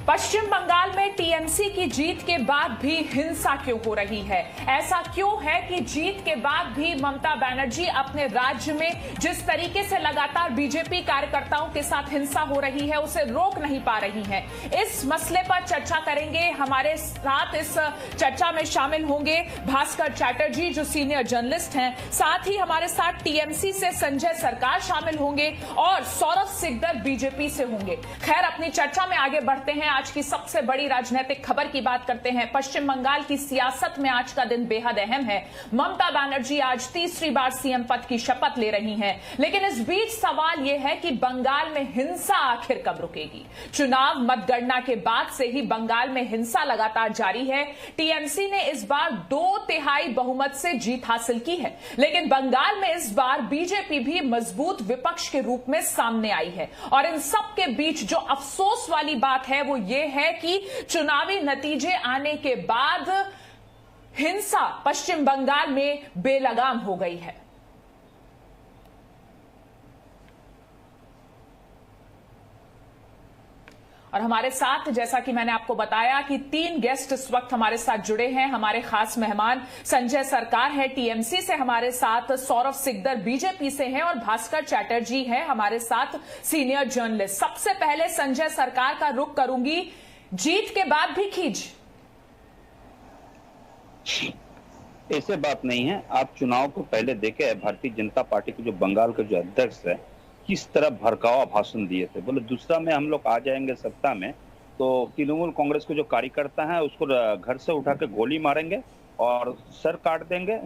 पश्चिम बंगाल में टीएमसी की जीत के बाद भी हिंसा क्यों हो रही है? ऐसा क्यों है कि जीत के बाद भी ममता बनर्जी अपने राज्य में जिस तरीके से लगातार बीजेपी कार्यकर्ताओं के साथ हिंसा हो रही है उसे रोक नहीं पा रही है? इस मसले पर चर्चा करेंगे। हमारे साथ इस चर्चा में शामिल होंगे भास्कर चैटर्जी जो सीनियर जर्नलिस्ट हैं, साथ ही हमारे साथ टीएमसी से संजय सरकार शामिल होंगे और सौरभ सिकदर बीजेपी से होंगे। खैर, अपनी चर्चा में आगे बढ़ते हैं। आज की सबसे बड़ी राजनीतिक खबर की बात करते हैं। पश्चिम बंगाल की सियासत में आज का दिन बेहद अहम है। ममता बनर्जी आज तीसरी बार सीएम पद की शपथ ले रही हैं, लेकिन इस बीच सवाल यह है कि बंगाल में हिंसा आखिर कब रुकेगी? चुनाव मतगणना के बाद से ही बंगाल में हिंसा लगातार जारी है। टीएमसी ने इस बार 2/3 बहुमत से जीत हासिल की है, लेकिन बंगाल में इस बार बीजेपी भी मजबूत विपक्ष के रूप में सामने आई है। और इन सब के बीच जो अफसोस वाली बात है वो ये है कि चुनावी नतीजे आने के बाद हिंसा पश्चिम बंगाल में बेलगाम हो गई है। और हमारे साथ, जैसा कि मैंने आपको बताया कि 3 गेस्ट इस वक्त हमारे साथ जुड़े हैं। हमारे खास मेहमान संजय सरकार है टीएमसी से, हमारे साथ सौरभ सिकदर बीजेपी से हैं और भास्कर चैटर्जी है हमारे साथ सीनियर जर्नलिस्ट। सबसे पहले संजय सरकार का रुख करूंगी। जीत के बाद भी खींच? ऐसे बात नहीं है। आप चुनाव को पहले देखे, भारतीय जनता पार्टी के जो बंगाल के जो अध्यक्ष है किस तरह भड़कावा भाषण दिए थे। बोले दूसरा में हम लोग आ जाएंगे सत्ता में तो तृणमूल कांग्रेस के जो कार्यकर्ता हैं उसको घर से उठा के गोली मारेंगे और सर काट देंगे,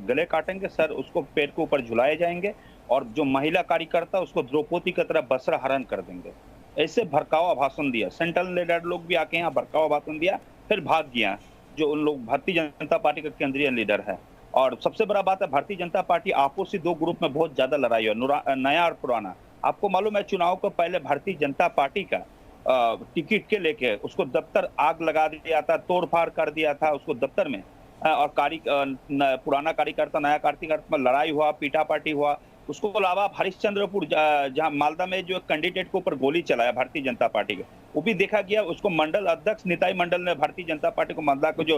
गले काटेंगे, सर उसको पेट के ऊपर झुलाए जाएंगे और जो महिला कार्यकर्ता उसको द्रौपदी की तरह वस्त्र हरण कर देंगे। ऐसे भड़कावा भाषण दिया। सेंट्रल लीडर लोग भी आके यहाँ भड़कावा भाषण दिया, फिर भाग गया जो उन लोग भारतीय जनता पार्टी का केंद्रीय लीडर है। और सबसे बड़ा बात है, भारतीय जनता पार्टी आपसी 2 ग्रुप में बहुत ज्यादा लड़ाई है, नया और पुराना। आपको मालूम है चुनाव को पहले भारतीय जनता पार्टी का टिकट के लेके उसको दफ्तर आग लगा दिया था, तोड़फाड़ कर दिया था उसको दफ्तर में, और पुराना कार्यकर्ता नया कार्यकर्ता में लड़ाई हुआ, पीटापाटी हुआ। उसको अलावा हरिश्चंद्रपुर जहां मालदा में जो कैंडिडेट के ऊपर गोली चलाया भारतीय जनता पार्टी के, वो भी देखा गया। उसको मंडल अध्यक्ष निताई मंडल ने भारतीय जनता पार्टी को मालदा को जो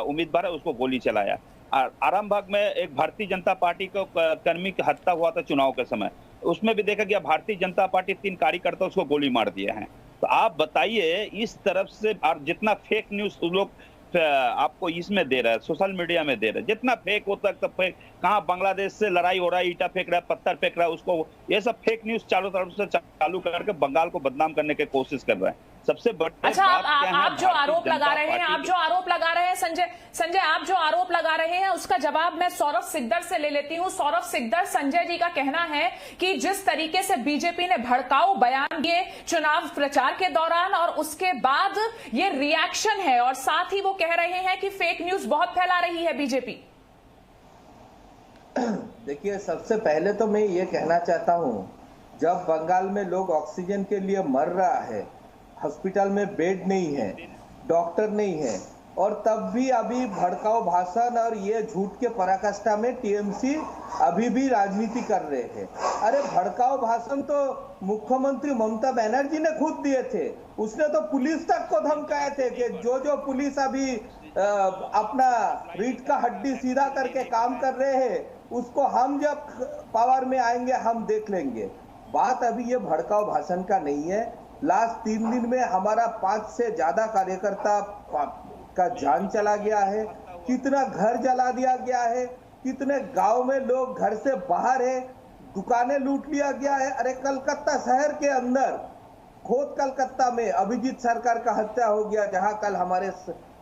उम्मीदवार है उसको गोली चलाया। आरामबाग में एक भारतीय जनता पार्टी को कर्मी की हत्या हुआ था चुनाव के समय, उसमें भी देखा गया भारतीय जनता पार्टी 3 कार्यकर्ता उसको गोली मार दिए हैं। तो आप बताइए इस तरफ से, और जितना फेक न्यूज लोग आपको इसमें दे रहा है, सोशल मीडिया में दे रहा है, जितना फेक होता है सब फेक। कहाँ बांग्लादेश से लड़ाई हो रहा है, ईटा फेंक रहा है, पत्थर फेंक रहा है, उसको ये सब फेक न्यूज चारों तरफ से चालू करके बंगाल को बदनाम करने की कोशिश कर रहा है। सबसे बड़ी अच्छा, आप जो आरोप लगा रहे हैं, संजय आप जो आरोप लगा रहे हैं उसका जवाब मैं सौरभ सिकदर से ले लेती हूं। सौरभ सिकदर, संजय जी का कहना है कि जिस तरीके से बीजेपी ने भड़काऊ बयान दिए चुनाव प्रचार के दौरान और उसके बाद ये रिएक्शन है, और साथ ही वो कह रहे हैं कि फेक न्यूज बहुत फैला रही है बीजेपी। देखिए, सबसे पहले तो मैं ये कहना चाहता हूं, जब बंगाल में लोग ऑक्सीजन के लिए मर रहा है, हॉस्पिटल में बेड नहीं है, डॉक्टर नहीं है, और तब भी अभी भड़काऊ भाषण और ये झूठ के पराकाष्ठा में टीएमसी अभी भी राजनीति कर रहे हैं। अरे भड़काऊ भाषण तो मुख्यमंत्री ममता बनर्जी ने खुद दिए थे। उसने तो पुलिस तक को धमकाए थे कि जो पुलिस अभी अपना रीढ़ का हड्डी सीधा करके काम कर रहे हैं उसको हम जब पावर में आएंगे हम देख लेंगे। बात अभी ये भड़काऊ भाषण का नहीं है। लास्ट 3 दिन में हमारा 5 से ज्यादा कार्यकर्ता का जान चला गया है, कितना घर जला दिया गया है, कितने गांव में लोग घर से बाहर है, दुकानें लूट लिया गया है। अरे कलकत्ता शहर के अंदर खोद कलकत्ता में अभिजीत सरकार का हत्या हो गया, जहां कल हमारे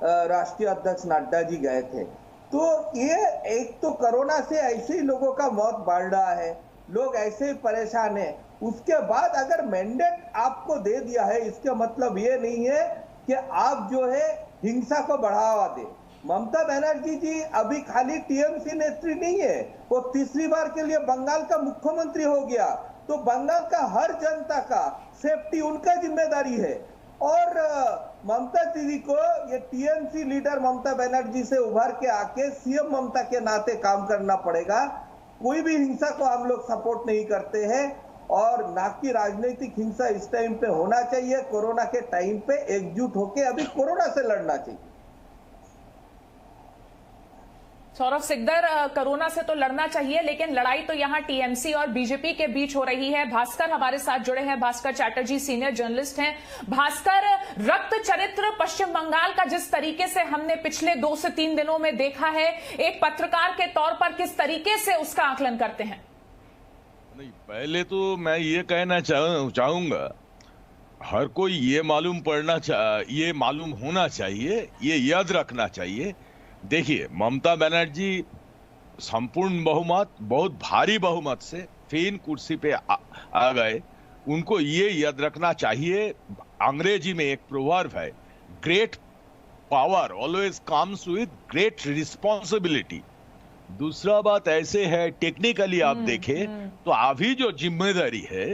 राष्ट्रीय अध्यक्ष नड्डा जी गए थे। तो ये एक तो कोरोना से ऐसे ही लोगों का मौत बढ़ रहा है, लोग ऐसे ही परेशान है। उसके बाद अगर मैंडेट आपको दे दिया है, इसका मतलब ये नहीं है कि आप जो है हिंसा को बढ़ावा दे। ममता बनर्जी जी अभी खाली टीएमसी नेत्री नहीं है, वो तीसरी बार के लिए बंगाल का मुख्यमंत्री हो गया। तो बंगाल का हर जनता का सेफ्टी उनका जिम्मेदारी है। और ममता दीदी को ये टीएमसी लीडर ममता बनर्जी से उभर के आके सीएम ममता के नाते काम करना पड़ेगा। कोई भी हिंसा को हम लोग सपोर्ट नहीं करते हैं। और ना कि राजनीतिक हिंसा इस टाइम पे होना चाहिए। कोरोना के टाइम पे एकजुट होके अभी कोरोना से लड़ना चाहिए। सौरभ सिकदर, कोरोना से तो लड़ना चाहिए, लेकिन लड़ाई तो यहाँ टीएमसी और बीजेपी के बीच हो रही है। भास्कर हमारे साथ जुड़े हैं। भास्कर चैटर्जी सीनियर जर्नलिस्ट हैं। भास्कर, रक्त चरित्र पश्चिम बंगाल का जिस तरीके से हमने पिछले 2 से 3 दिनों में देखा है, एक पत्रकार के तौर पर किस तरीके से उसका आकलन करते हैं? नहीं, पहले तो मैं ये कहना चाहूंगा, हर कोई ये मालूम होना चाहिए, ये याद रखना चाहिए। देखिए, ममता बनर्जी संपूर्ण बहुमत, बहुत भारी बहुमत से फिर कुर्सी पे आ गए। उनको ये याद रखना चाहिए, अंग्रेजी में एक प्रोवर्ब है, great power always comes with great responsibility. दूसरा बात ऐसे है, टेक्निकली आप देखें तो अभी जो जिम्मेदारी है,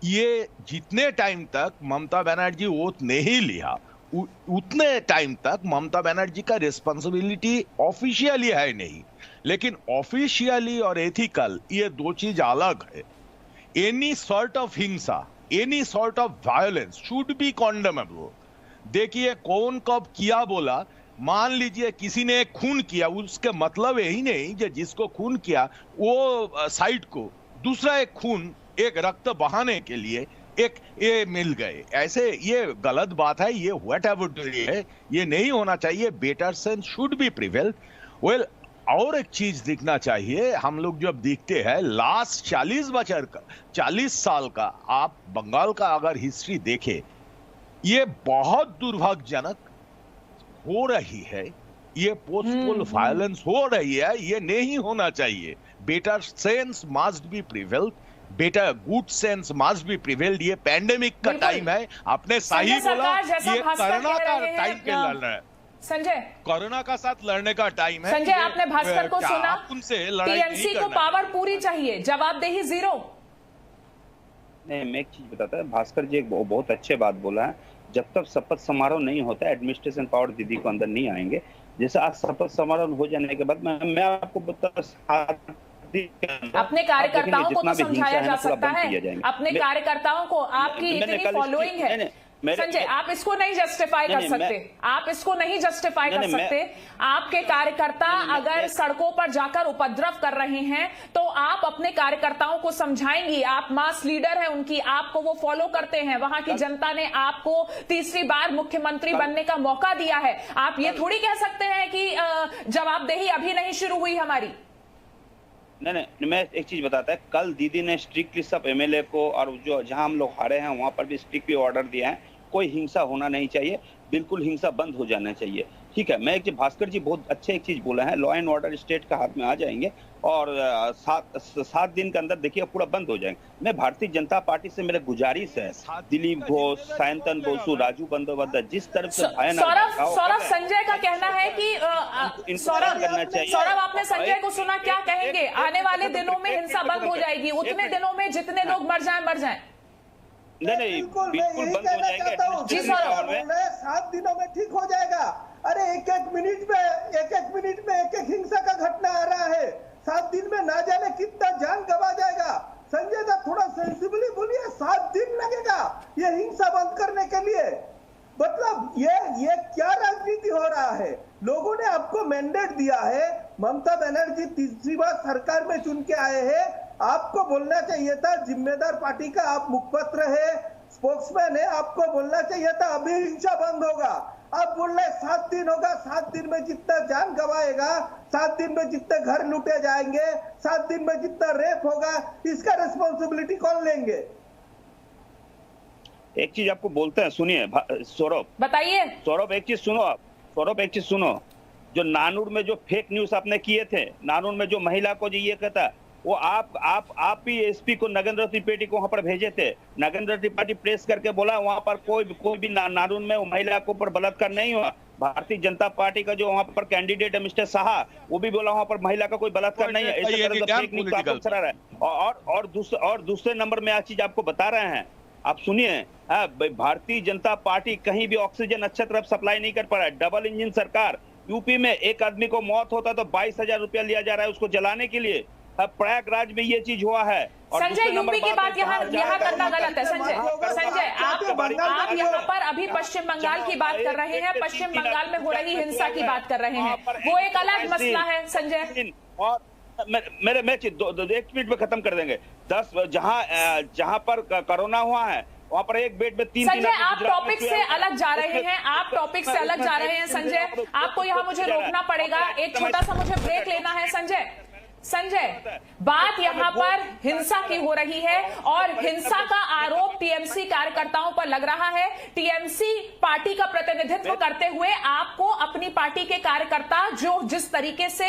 ये जितने टाइम तक ममता बनर्जी वोट नहीं लिया, उतने टाइम तक ममता बनर्जी का रिस्पॉन्सिबिलिटी ऑफिशियली है नहीं। लेकिन ऑफिशियली और एथिकल, ये 2 चीज अलग है। एनी सॉर्ट ऑफ हिंसा, any sort of violence should be condemnable. देखिए, कौन कब किया बोला, मान लीजिए किसी ने खून किया, उसके मतलब यही नहीं कि जिसको खून किया वो साइड को दूसरा एक खून, एक रक्त बहाने के लिए एक ये मिल गए, ऐसे ये गलत बात है। ये व्हाटएवर है, ये नहीं होना चाहिए। Better sense should be prevail. Well, और एक चीज दिखना चाहिए, हम लोग जब देखते हैं लास्ट 40 साल का आप बंगाल का अगर हिस्ट्री देखे, ये बहुत दुर्भाग्यजनक हो रही है। ये पोस्टपोल वायलेंस हो रही है, ये नहीं होना चाहिए। Better sense must be prevailed, better good sense must be prevailed. ये पैंडेमिक का टाइम है, आपने सही बोला, ये कोरोना का टाइम के लड़ रहा है। संजय, कोरोना का साथ लड़ने का टाइम है। संजय, आपने भास्कर को सुना, उनसे लड़ाई टीएमसी को पावर पूरी चाहिए, जवाबदेही 0। नहीं, मैं एक चीज बताता है, भास्कर जी एक बहुत अच्छे बात बोला है। जब तक शपथ समारोह नहीं होता, एडमिनिस्ट्रेशन पावर दीदी को अंदर नहीं आएंगे। जैसे आज शपथ समारोह हो जाने के बाद मैं आपको बता, अपने कार्यकर्ताओं को तो समझाया जा सकता है, अपने कार्यकर्ताओं को आपकी इतनी फॉलोइंग है। संजय, आप इसको नहीं जस्टिफाई कर सकते, आप इसको नहीं जस्टिफाई कर सकते। आपके कार्यकर्ता अगर सड़कों पर जाकर उपद्रव कर रहे हैं तो आप अपने कार्यकर्ताओं को समझाएंगी। आप मास लीडर हैं उनकी, आपको वो फॉलो करते हैं। वहां की जनता ने आपको तीसरी बार मुख्यमंत्री बनने का मौका दिया है। आप ये थोड़ी कह सकते हैं कि जवाबदेही अभी नहीं शुरू हुई हमारी। नहीं, मैं एक चीज बताता है, कल दीदी ने स्ट्रिक्टली सब एमएलए को, और जो जहां हम लोग हारे हैं वहां पर भी स्ट्रिक्टली ऑर्डर दिया है, कोई हिंसा होना नहीं चाहिए, बिल्कुल हिंसा बंद हो जाना चाहिए। ठीक है, मैं भास्कर जी बहुत अच्छे एक चीज बोला है, लॉ एंड ऑर्डर स्टेट का हाथ में आ जाएंगे और 7 दिन के अंदर देखिए पूरा बंद हो जाएंगे। मैं भारतीय जनता पार्टी से मेरा गुजारिश है, दिलीप घोष, सायंतन बसु, राजू बंदोपाध्याय, जिस तरफ से सौरभ, संजय का कहना है कि सौरभ, आपने संजय को सुना, क्या कहेंगे? आने वाले दिनों में हिंसा बंद हो जाएगी, उतने दिनों में जितने लोग मर जाएं। नहीं, बिल्कुल बंद हो जाएंगे। जी सौरभ, 7 दिनों में ठीक हो जाएगा। अरे एक मिनट में एक हिंसा का घटना आ रहा है, 7 दिन में ना जाने कितना जान गवा जाएगा। संजय दा, थोड़ा सेंसिबली बोलिए, 7 दिन लगेगा ये हिंसा बंद करने के लिए। मतलब ये क्या राजनीति हो रहा है? लोगों ने आपको मैंडेट दिया है, ममता बनर्जी तीसरी बार सरकार में चुन के आए हैं, आपको बोलना चाहिए था, जिम्मेदार पार्टी का आप मुखपत्र है, स्पोक्समैन है, आपको बोलना चाहिए था अभी हिंसा बंद होगा। आप बोल रहे 7 दिन होगा, 7 दिन में जितना जान गवाएगा, 7 दिन में जितने घर लूटे जाएंगे, 7 दिन में जितना रेप होगा, इसका रिस्पॉन्सिबिलिटी कौन लेंगे? एक चीज आपको बोलते हैं, सुनिए सौरभ, बताइए। सौरभ एक चीज सुनो, आप सौरभ एक चीज सुनो, जो नानूर में जो फेक न्यूज आपने किए थे, नानूर में जो महिला को जो ये कहता, वो आप ही एसपी को नगेंद्र त्रिपाठी को वहां पर भेजे थे। नगेंद्र त्रिपाठी प्रेस करके बोला वहां पर कोई भी नानूर में महिला के ऊपर बलात्कार नहीं हुआ। भारतीय जनता पार्टी का जो वहां पर कैंडिडेट है मिस्टर शाह, वो भी बोला वहां पर महिला का कोई बलात्कार नहीं है। इस तरह का फेक न्यूज आपको चला रहा है। और दूसरे नंबर में आज चीज आपको बता रहे हैं, आप सुनिए, भारतीय जनता पार्टी कहीं भी ऑक्सीजन अच्छा तरफ सप्लाई नहीं कर पा रहा है। डबल इंजन सरकार, यूपी में एक आदमी को मौत होता तो 22,000 रुपया लिया जा रहा है उसको जलाने के लिए। प्रयागराज में ये चीज हुआ है। संजय, यूपी की बात यहाँ करना गलत है। संजय आप यहाँ पर अभी पश्चिम बंगाल की बात कर रहे हैं, पश्चिम बंगाल में हो रही हिंसा की बात कर रहे हैं, वो एक अलग मसला है। संजय, और मेरे एक मिनट में खत्म कर देंगे। 10 जहां पर कोरोना हुआ है वहां पर एक बेड में 3 संजय, आप टॉपिक से अलग जा रहे हैं, आप टॉपिक से अलग जा रहे हैं। संजय, आपको यहाँ मुझे रोकना पड़ेगा, एक छोटा सा मुझे ब्रेक लेना है। संजय, बात यहाँ पर हिंसा की हो रही है और हिंसा का आरोप टीएमसी कार्यकर्ताओं पर लग रहा है। टीएमसी पार्टी का प्रतिनिधित्व करते हुए आपको अपनी पार्टी के कार्यकर्ता जो जिस तरीके से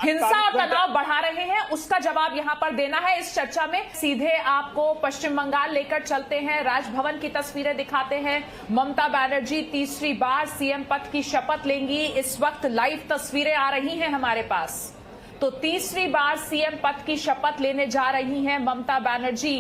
हिंसा और तनाव बढ़ा रहे हैं उसका जवाब यहाँ पर देना है इस चर्चा में। सीधे आपको पश्चिम बंगाल लेकर चलते हैं, राजभवन की तस्वीरें दिखाते हैं। ममता बनर्जी तीसरी बार सीएम पद की शपथ लेंगी, इस वक्त लाइव तस्वीरें आ रही हैं हमारे पास। तो तीसरी बार सीएम पद की शपथ लेने जा रही हैं ममता बनर्जी।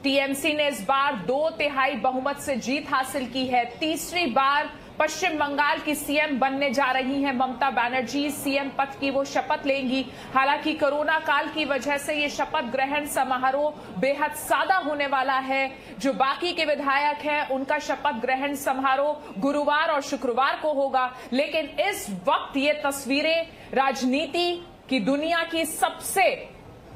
टीएमसी ने इस बार 2/3 बहुमत से जीत हासिल की है। तीसरी बार पश्चिम बंगाल की सीएम बनने जा रही हैं ममता बनर्जी, सीएम पद की वो शपथ लेंगी। हालांकि कोरोना काल की वजह से ये शपथ ग्रहण समारोह बेहद सादा होने वाला है। जो बाकी के विधायक हैं उनका शपथ ग्रहण समारोह गुरुवार और शुक्रवार को होगा। लेकिन इस वक्त ये तस्वीरें राजनीति की दुनिया की सबसे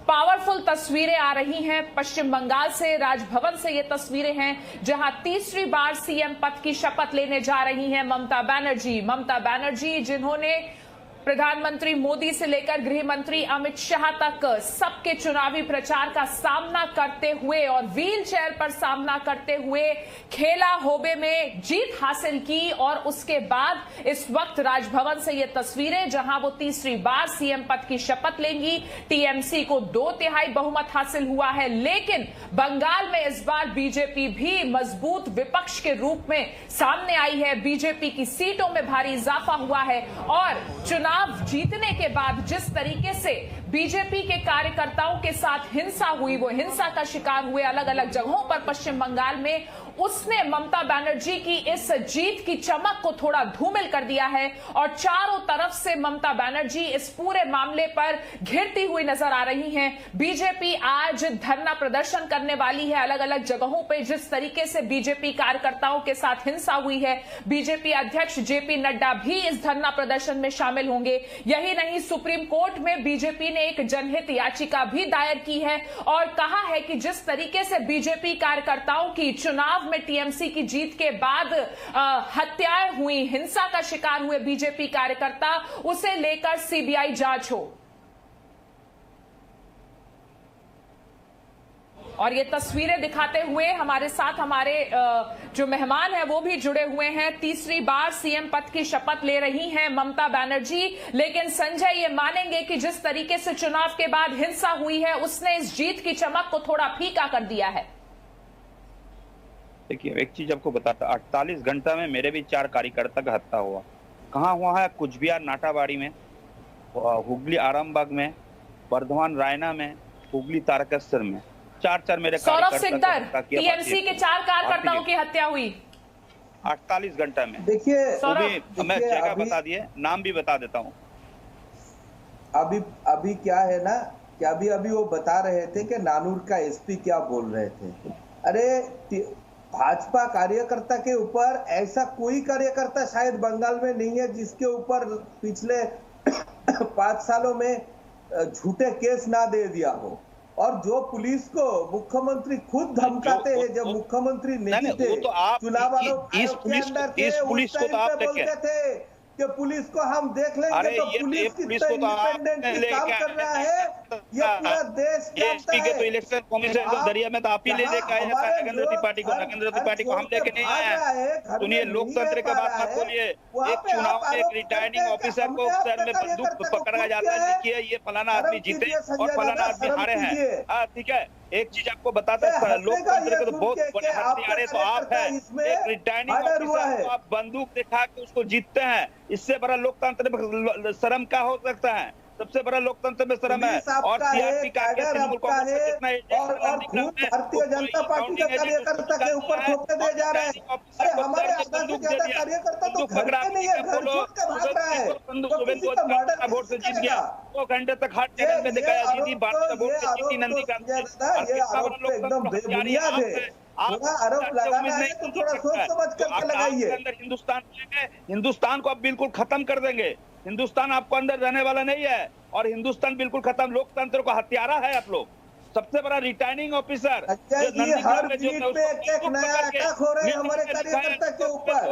पावरफुल तस्वीरें आ रही हैं पश्चिम बंगाल से, राजभवन से ये तस्वीरें हैं जहां तीसरी बार सीएम पद की शपथ लेने जा रही हैं ममता बनर्जी जिन्होंने प्रधानमंत्री मोदी से लेकर गृह मंत्री अमित शाह तक सबके चुनावी प्रचार का सामना करते हुए और व्हील चेयर पर सामना करते हुए खेला होबे में जीत हासिल की। और उसके बाद इस वक्त राजभवन से ये तस्वीरें जहां वो तीसरी बार सीएम पद की शपथ लेंगी। टीएमसी को 2/3 बहुमत हासिल हुआ है, लेकिन बंगाल में इस बार बीजेपी भी मजबूत विपक्ष के रूप में सामने आई है। बीजेपी की सीटों में भारी इजाफा हुआ है और चुनाव जीतने के बाद जिस तरीके से बीजेपी के कार्यकर्ताओं के साथ हिंसा हुई, वो हिंसा का शिकार हुए अलग अलग जगहों पर पश्चिम बंगाल में, उसने ममता बनर्जी की इस जीत की चमक को थोड़ा धूमिल कर दिया है। और चारों तरफ से ममता बनर्जी इस पूरे मामले पर घिरती हुई नजर आ रही हैं। बीजेपी आज धरना प्रदर्शन करने वाली है अलग अलग जगहों पे। जिस तरीके से बीजेपी कार्यकर्ताओं के साथ हिंसा हुई है, बीजेपी अध्यक्ष जेपी नड्डा भी इस धरना प्रदर्शन में शामिल होंगे। यही नहीं, सुप्रीम कोर्ट में बीजेपी ने एक जनहित याचिका भी दायर की है और कहा है कि जिस तरीके से बीजेपी कार्यकर्ताओं की चुनाव में टीएमसी की जीत के बाद हत्याएं हुई, हिंसा का शिकार हुए बीजेपी कार्यकर्ता, उसे लेकर सीबीआई जांच हो। और ये तस्वीरें दिखाते हुए हमारे साथ हमारे जो मेहमान हैं वो भी जुड़े हुए हैं। तीसरी बार सीएम पद की शपथ ले रही हैं ममता बनर्जी, लेकिन संजय ये मानेंगे कि जिस तरीके से चुनाव के बाद हिंसा हुई है उसने इस जीत की चमक को थोड़ा फीका कर दिया है। देखिए, एक चीज आपको बताता, 48 घंटा में मेरे भी 4 कार्यकर्ता का हत्या हुआ। कहाँ हुआ है? कुचबिहार नाटाबाड़ी में, हुगली आरामबाग में, बर्धमान रायना में, हुगली तारकेश्वर में। 4 मेरे सौरभ सिकदर, टीएमसी के 4 कार्यकर्ताओं की हत्या हुई 48 घंटा में। देखिए, मैं जगह बता दिए, नाम भी बता देता हूँ। अभी क्या है ना कि अभी वो बता रहे थे कि नानूर का एसपी क्या बोल रहे थे। अरे भाजपा कार्यकर्ता के ऊपर ऐसा कोई कार्यकर्ता शायद बंगाल में नहीं है जिसके ऊपर पिछले 5 सालों में झूठे केस ना दे दिया हो। और जो पुलिस को मुख्यमंत्री खुद धमकाते हैं, जब मुख्यमंत्री नहीं थे, चुनाव आयोग के अंदर थे, उस टाइम पे बोलते थे कि पुलिस को हम देख लेंगे। तो पुलिस कितना इंडिपेंडेंट काम कर रहा है, ये पूरा देश एसपी के तो इलेक्शन कमीशन तो जरिया में तो आप ही ले लेकर आए हैं नरेंद्र त्रिपाठी को हम लेके नहीं आए हैं। सुनिए, लोकतंत्र के बात मत बोलिए। एक चुनाव में एक रिटायरिंग ऑफिसर को सर में बंदूक पकड़ा जाता है, देखिए ये फलाना आदमी जीते और फलाना आदमी हारे हैं। ठीक है, एक चीज आपको बताते हैं, लोकतंत्र के तो बहुत बड़े हथियार तो आप हैं। एक रिटायरिंग ऑफिसर को आप बंदूक दिखा के उसको जीतते हैं, इससे बड़ा लोकतंत्र में शर्म क्या हो सकता है? सबसे बड़ा लोकतंत्र में शर्म है। पुलिस और आपका है, सीआरपी का कैडर तृणमूल आपका कांग्रेस है, का जितना एजेंट और खून भारतीय जनता पार्टी के कार्यकर्ता के ऊपर थोपने दिए जा रहे हैं। अरे हमारे आधा से ज्यादा कार्यकर्ता तो घर पे नहीं है, घर छोड़ के भाग रहा है, तो किसी का मर्डर वोट से कैसे जीत गया। करेगा? 2 घंटे तक हाथ चैनल में दिखाया दीदी बात वोट से जीती नंदी का। ये आरोप तो एकदम बेबुनियाद है। थोड़ा आरोप लगाना है तो थोड़ा सोच समझ करके लगाइए। हिंदुस्तान को अब बिल्कुल खत्म कर देंगे। हिंदुस्तान आपको अंदर रहने वाला नहीं है, और हिंदुस्तान बिल्कुल खत्म। लोकतंत्र को हत्यारा है आप लोग। सबसे बड़ा रिटर्निंग ऑफिसर हर मिनट पे एक नया अटैक हो रहे हैं हमारे कार्यकर्ता के ऊपर।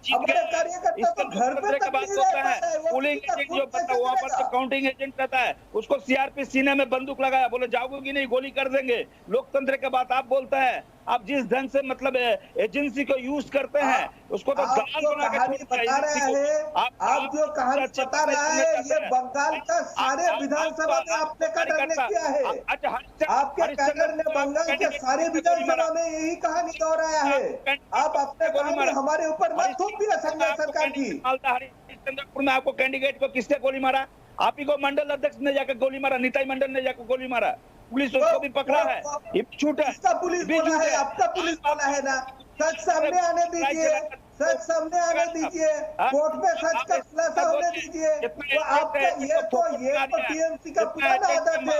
हमारे कार्यकर्ता तो घर पे तक नहीं रह पा रहे हैं। पोलिंग एजेंट जो पता वहाँ पर जो काउंटिंग एजेंट रहता है, उसको सीआरपी सीने में बंदूक लगाया, बोले जाओगे नहीं, गोली कर देंगे। लोकतंत्र के बात आप बोलते हैं। आप जिस ढंग से मतलब एजेंसी को यूज करते हैं, उसको तो आप जो कहानी बता रहे हैं, आप जो कहानी बता रहा है, ये बंगाल का सारे विधानसभा में आपने कैडर ने किया है। आपके कैडर ने बंगाल के सारे विधानसभा में यही कहानी दोहराया है। आप अपने कहानी हमारे ऊपर मत थोपिए संजय सरकार की। हरिश्चंद्रपुर में आपको कैंडिडेट को किसने गोली मारा? आप ही को मंडल अध्यक्ष ने जाकर गोली मारा, निताई मंडल ने जाकर गोली मारा। पुलिस उसको भी पकड़ा है। ये झूठ है। इसका पुलिस बोला है, आपका पुलिस बोला है ना। सच सामने आने दीजिए, सच सामने आने दीजिए, कोर्ट में सच का खुलासा होने दीजिए। तो आपका ये तो टीएमसी का पुराना आदत है,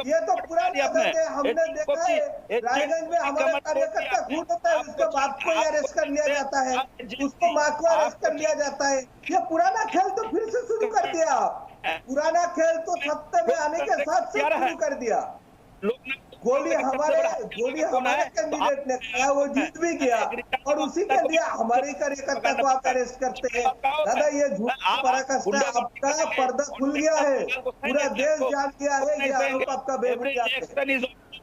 ये तो पुराना आदत है। हमने देखा है रायगंज में हमारे कार्यकर्ता खून होता है, उसके बाप को अरेस्ट कर लिया जाता है, उसको माँ को अरेस्ट कर लिया जाता है। ये पुराना खेल तो फिर से शुरू कर दिया आप। पुराना खेल तो सत्ता में आने के साथ से शुरू कर दिया। गोली हमारे कैंडिडेट ने खाया, वो जीत भी गया, और उसी के लिए हमारे कार्यकर्ता को आप अरेस्ट करते हैं। दादा ये झूठ पराकाष्ठा, आपका पर्दा खुल गया है, पूरा देश जान गया है ये आरोप आपका बेबुनियाद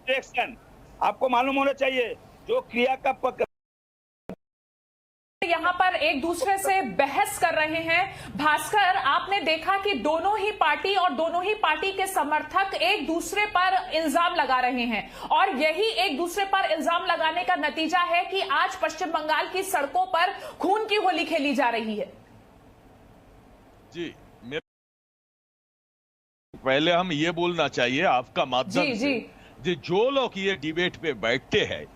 है। आपको मालूम होना चाहिए जो क्रिया का यहाँ पर एक दूसरे से बहस कर रहे हैं। भास्कर, आपने देखा कि दोनों ही पार्टी और दोनों ही पार्टी के समर्थक एक दूसरे पर इल्जाम लगा रहे हैं, और यही एक दूसरे पर इल्जाम लगाने का नतीजा है कि आज पश्चिम बंगाल की सड़कों पर खून की होली खेली जा रही है। जी, पहले हम ये बोलना चाहिए आपका माध्यम से, जो लोग ये डिबेट पे बैठते हैं,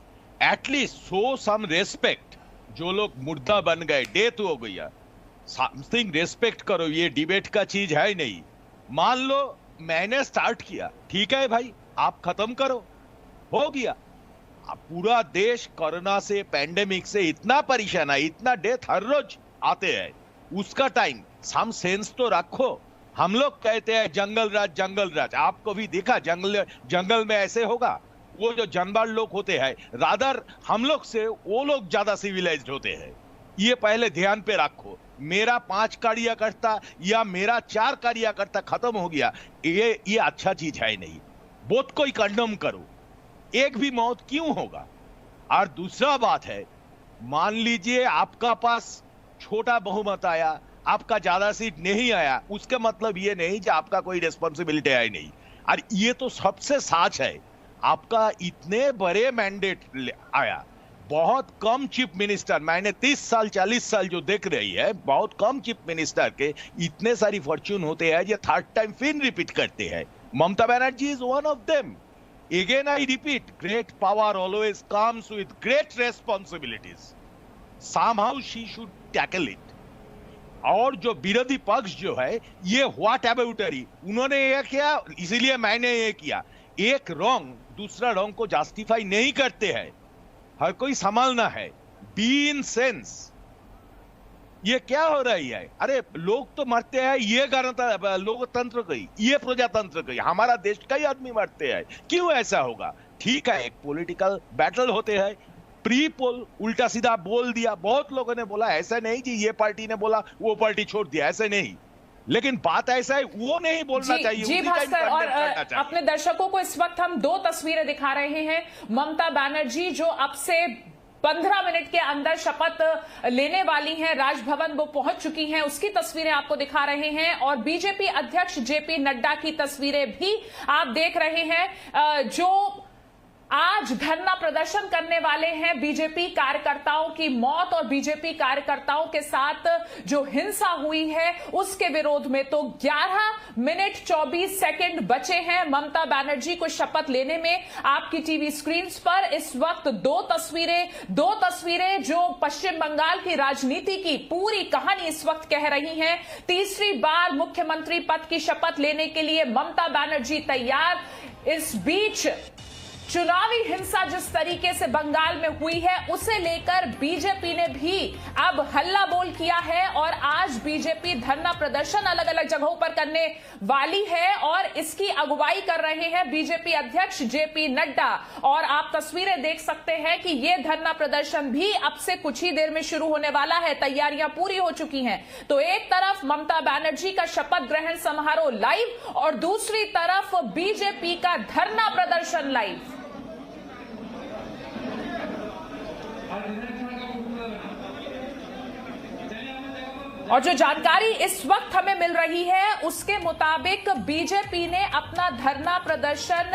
एटलीस्ट शो सम रेस्पेक्ट। जो लोग मुर्दा बन गए, डेथ हो गया, समथिंग रेस्पेक्ट करो। ये डिबेट का चीज है नहीं। मान लो मैंने स्टार्ट किया, ठीक है भाई, आप खत्म करो, हो गया। पूरा देश कोरोना से, पैंडेमिक से इतना परेशान है, इतना डेथ हर रोज आते हैं, उसका टाइम सम सेंस तो रखो। हम लोग कहते हैं जंगल राज, जंगल राज। आपको भी देखा जंगल में ऐसे होगा? वो जो जानवर लोग होते हैं, रादर हम लोग से वो लोग ज्यादा सिविलाइज्ड होते हैं। ये पहले ध्यान पे रखो। मेरा 5 कार्यकर्ता या मेरा 4 कार्यकर्ता खत्म हो गया, ये अच्छा चीज है नहीं। बोथ को ही कंडम करो, एक भी मौत क्यों होगा? और दूसरा बात है, मान लीजिए आपका पास छोटा बहुमत आया, आपका ज्यादा सीट नहीं आया, उसका मतलब ये नहीं कि आपका कोई रिस्पॉन्सिबिलिटी है नहीं। और ये तो सबसे सच है, आपका इतने बड़े मैंडेट आया, बहुत कम चीफ मिनिस्टर, मैंने 30 साल 40 साल जो देख रही है, बहुत कम चीफ मिनिस्टर के इतने सारी फॉर्च्यून होते हैं जो 3rd टाइम फिर रिपीट करते हैं। Mamata Banerjee is one of them. Again I repeat, great power always comes with great responsibilities. Somehow she should tackle it. और जो विरोधी पक्ष जो है, ये व्हाट अबाउटरी, उन्होंने ये किया इसीलिए मैंने ये किया। एक रॉन्ग दूसरा रॉन्ग को जस्टिफाई नहीं करते हैं। हर कोई संभालना है, बी इन सेंस। ये क्या हो रही है? अरे लोग तो मरते हैं, ये लोकतंत्र की, ये प्रजातंत्र की, हमारा देश का ही आदमी मरते हैं, क्यों ऐसा होगा? ठीक है, एक पॉलिटिकल बैटल होते हैं, प्री पोल उल्टा सीधा बोल दिया, बहुत लोगों ने बोला, ऐसा नहीं कि ये पार्टी ने बोला वो पार्टी छोड़ दिया, ऐसा नहीं। लेकिन बात ऐसा है, वो नहीं बोलना चाहिए। जी भास्कर, और अपने दर्शकों को इस वक्त हम 2 तस्वीरें दिखा रहे हैं। ममता बनर्जी जो अब से 15 मिनट के अंदर शपथ लेने वाली हैं, राजभवन वो पहुंच चुकी हैं, उसकी तस्वीरें आपको दिखा रहे हैं। और बीजेपी अध्यक्ष जेपी नड्डा की तस्वीरें भी आप देख रहे हैं, जो आज धरना प्रदर्शन करने वाले हैं बीजेपी कार्यकर्ताओं की मौत और बीजेपी कार्यकर्ताओं के साथ जो हिंसा हुई है उसके विरोध में। तो 11 मिनट 24 सेकंड बचे हैं ममता बनर्जी को शपथ लेने में। आपकी टीवी स्क्रीन पर इस वक्त दो तस्वीरें जो पश्चिम बंगाल की राजनीति की पूरी कहानी इस वक्त कह रही हैं। तीसरी बार मुख्यमंत्री पद की शपथ लेने के लिए ममता बनर्जी तैयार। इस बीच चुनावी हिंसा जिस तरीके से बंगाल में हुई है उसे लेकर बीजेपी ने भी अब हल्ला बोल किया है और आज बीजेपी धरना प्रदर्शन अलग अलग जगहों पर करने वाली है और इसकी अगुवाई कर रहे हैं बीजेपी अध्यक्ष जेपी नड्डा। और आप तस्वीरें देख सकते हैं कि यह धरना प्रदर्शन भी अब से कुछ ही देर में शुरू होने वाला है। तैयारियां पूरी हो चुकी हैं। तो एक तरफ ममता बनर्जी का शपथ ग्रहण समारोह लाइव और दूसरी तरफ बीजेपी का धरना प्रदर्शन लाइव। और जो जानकारी इस वक्त हमें मिल रही है उसके मुताबिक बीजेपी ने अपना धरना प्रदर्शन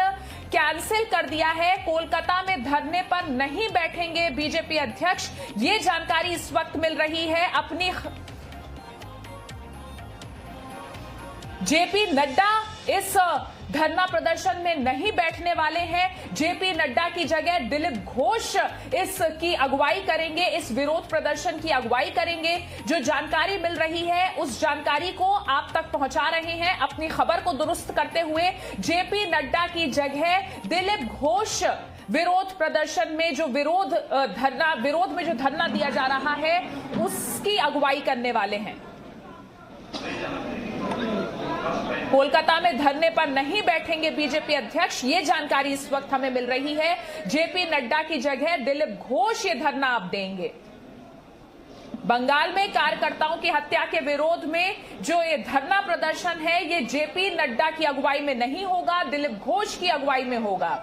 कैंसिल कर दिया है। कोलकाता में धरने पर नहीं बैठेंगे बीजेपी अध्यक्ष, ये जानकारी इस वक्त मिल रही है। अपनी जेपी नड्डा इस धरना प्रदर्शन में नहीं बैठने वाले हैं। जेपी नड्डा की जगह दिलीप घोष इसकी अगुवाई करेंगे, इस विरोध प्रदर्शन की अगुवाई करेंगे। जो जानकारी मिल रही है उस जानकारी को आप तक पहुंचा रहे हैं अपनी खबर को दुरुस्त करते हुए। जेपी नड्डा की जगह दिलीप घोष विरोध प्रदर्शन में जो विरोध में जो धरना दिया जा रहा है उसकी अगुवाई करने वाले हैं। कोलकाता में धरने पर नहीं बैठेंगे बीजेपी अध्यक्ष, ये जानकारी इस वक्त हमें मिल रही है। जेपी नड्डा की जगह दिलीप घोष ये धरना अब देंगे। बंगाल में कार्यकर्ताओं की हत्या के विरोध में जो ये धरना प्रदर्शन है ये जेपी नड्डा की अगुवाई में नहीं होगा, दिलीप घोष की अगुवाई में होगा।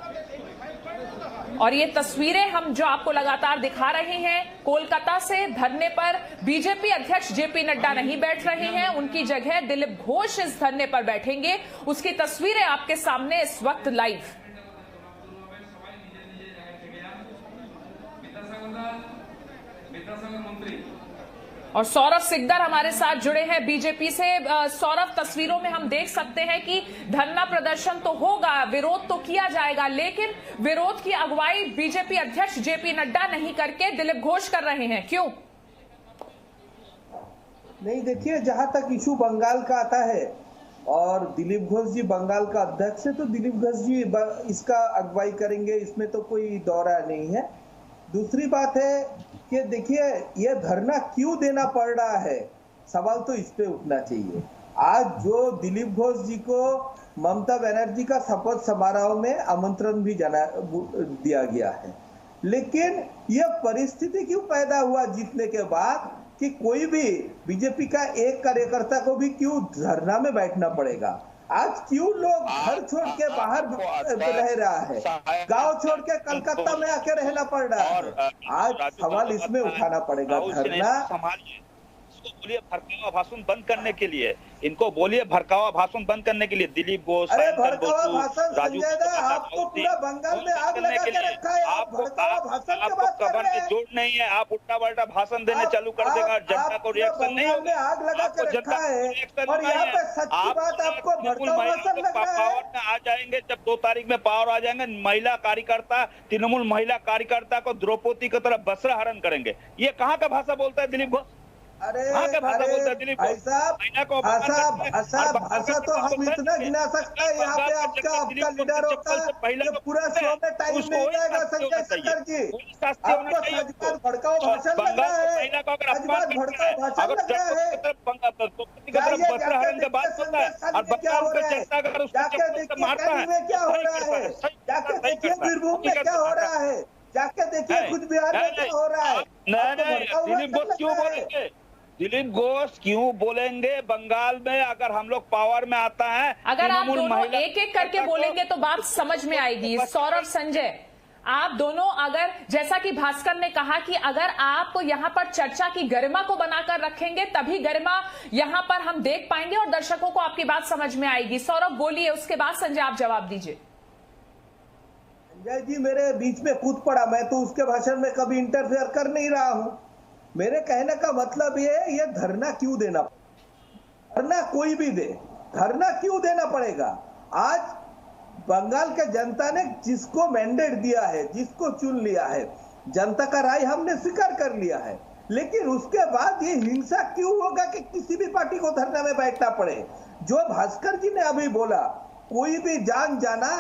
और ये तस्वीरें हम जो आपको लगातार दिखा रहे हैं कोलकाता से, धरने पर बीजेपी अध्यक्ष जेपी नड्डा नहीं बैठ रहे हैं, उनकी जगह दिलीप घोष इस धरने पर बैठेंगे। उसकी तस्वीरें आपके सामने इस वक्त लाइव। और सौरभ सिकदर हमारे साथ जुड़े हैं बीजेपी से। सौरभ, तस्वीरों में हम देख सकते हैं कि धरना प्रदर्शन तो होगा, विरोध तो किया जाएगा, लेकिन विरोध की अगुवाई बीजेपी अध्यक्ष जेपी नड्डा नहीं करके दिलीप घोष कर रहे हैं, क्यों? नहीं, देखिए, जहां तक इशू बंगाल का आता है और दिलीप घोष जी बंगाल का अध्यक्ष है तो दिलीप घोष जी इसका अगुवाई करेंगे, इसमें तो कोई दौरा नहीं है। दूसरी बात है कि देखिए ये धरना क्यों देना पड़ रहा है, सवाल तो इस पे उठना चाहिए। आज जो दिलीप घोष जी को ममता बनर्जी का शपथ समारोह में आमंत्रण भी दिया गया है, लेकिन यह परिस्थिति क्यों पैदा हुआ जीतने के बाद कि कोई भी बीजेपी का एक कार्यकर्ता को भी क्यों धरना में बैठना पड़ेगा? आज क्यों लोग घर छोड़ के बाहर रह रहा है, गांव छोड़ के कलकत्ता में आके रहना पड़ रहा है? आज सवाल इसमें उठाना पड़ेगा। धरना बोलिए भड़कावा भाषण बंद करने के लिए, इनको बोलिए भड़कावा भाषण बंद करने के लिए दिलीप घोष, अरे भड़कावा भाषण संजय दा, आपको पूरा बंगाल में आग लगा के रखा है। आप भड़कावा भाषण की बात कर रहे हैं। जोड़ नहीं है, आप उल्टा पलटा भाषण देने चालू कर देगा, जनता को रिएक्शन नहीं होगा। आग लगा के रखा है और यहाँ पे सच्ची बात आपको भड़कावा भाषण लग रहा है। पावर में आ जाएंगे, जब 2 तारीख में पावर आ जाएंगे, महिला कार्यकर्ता, तृणमूल महिला कार्यकर्ता को द्रौपदी की तरह वस्त्र हरण करेंगे। ये कहाँ का भाषा बोलता है दिलीप घोष? अरे भाई साहब, भाषा तो हम इतना गिना सकते हैं। यहाँ पे आपका लीडर होता है, ये पूरा शो में टाइम मिल जाएगा। संजय सिकदर जी, आपको सजबात भड़काऊ भाषण लग रहा है, सजबात भड़काऊ भाषण लग रहा है। जाके देखिए कहीं में क्या हो रहा है, जाके देखिए बीरभूम में क्या हो रहा है, जाके देखिए कुछ बिहार में क्या हो रहा है। दिलीप घोष क्यों बोलेंगे? दिलीप घोष क्यों बोलेंगे? बंगाल में अगर हम लोग पावर में आता है, अगर आप दोनों एक एक करके बोलेंगे तो बात समझ में आएगी। सौरभ, संजय, आप दोनों अगर, जैसा कि भास्कर ने कहा कि अगर आप यहां पर चर्चा की गरिमा को बनाकर रखेंगे तभी गरिमा यहां पर हम देख पाएंगे और दर्शकों को आपकी बात समझ में आएगी। सौरभ बोलिए, उसके बाद संजय आप जवाब दीजिए। संजय जी मेरे बीच में कूद पड़ा, मैं तो उसके भाषण में कभी इंटरफेयर कर नहीं रहा हूं। मेरे कहने का मतलब ये धरना क्यों देना, धरना कोई भी दे, धरना क्यों देना पड़ेगा? आज बंगाल के जनता ने जिसको मैंडेट दिया है, जिसको चुन लिया है, जनता का राय हमने स्वीकार कर लिया है, लेकिन उसके बाद ये हिंसा क्यों होगा कि किसी भी पार्टी को धरना में बैठना पड़े? जो भास्कर जी ने अभी बोला, कोई भी जान जाना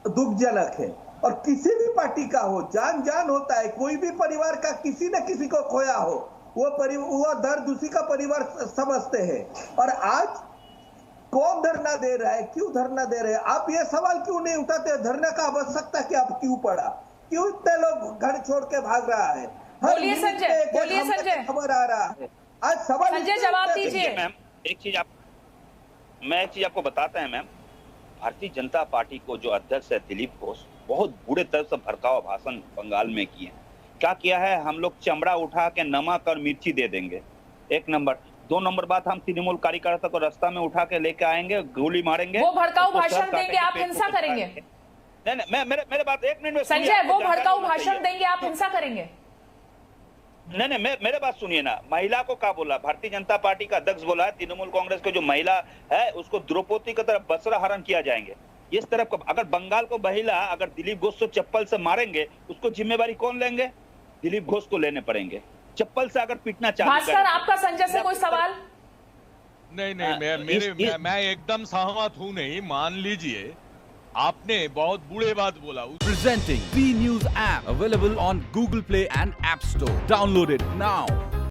दुखजनक है, और किसी भी पार्टी का हो जान होता है। कोई भी परिवार का किसी न किसी को खोया हो, वो दर्द उसी का परिवार समझते हैं। और आज कौन धरना दे रहा है, क्यों धरना दे रहे हैं? आप ये सवाल क्यों नहीं उठाते? धरना का आवश्यकता क्या क्यों पड़ा? क्यों इतने लोग घर छोड़ के भाग रहा है? बोलिए संजय, बोलिए संजय, खबर आ रहा है। आज सवाल संजय जवाब दीजिए। मैम एक चीज आपको बताते हैं मैम, भारतीय जनता पार्टी को जो अध्यक्ष है दिलीप घोष, बहुत बुरे तरह से भड़काऊ भाषण बंगाल में किए। क्या किया है? हम लोग चमड़ा उठा के नमक और मिर्ची दे देंगे, एक नंबर। 2 नंबर बात, हम तृणमूल कार्यकर्ता को रास्ता में उठा के लेके आएंगे, गोली मारेंगे, वो भड़काऊ भाषण देंगे, आप हिंसा करेंगे। नहीं, मेरे बात 1 मिनट में संजय, वो भड़काऊ भाषण देंगे, आप हिंसा करेंगे। नहीं, मेरे बात सुनिए ना। महिला को क्या बोला? भारतीय जनता पार्टी का अध्यक्ष बोला है तृणमूल कांग्रेस के जो महिला है उसको द्रौपदी की तरफ बसरा हरण किया जाएंगे। इस तरफ को अगर बंगाल को महिला अगर दिलीप घोष को चप्पल से मारेंगे, उसको जिम्मेवारी कौन लेंगे? दिलीप घोष को लेने पड़ेंगे। चप्पल से अगर पीटना चालू भास्कर, आपका संजय से कोई सवाल? नहीं, मैं एकदम सहमत हूं। नहीं, मान लीजिए आपने बहुत बुरे बात बोला। Presenting V News app available on Google Play and App Store. Download it now.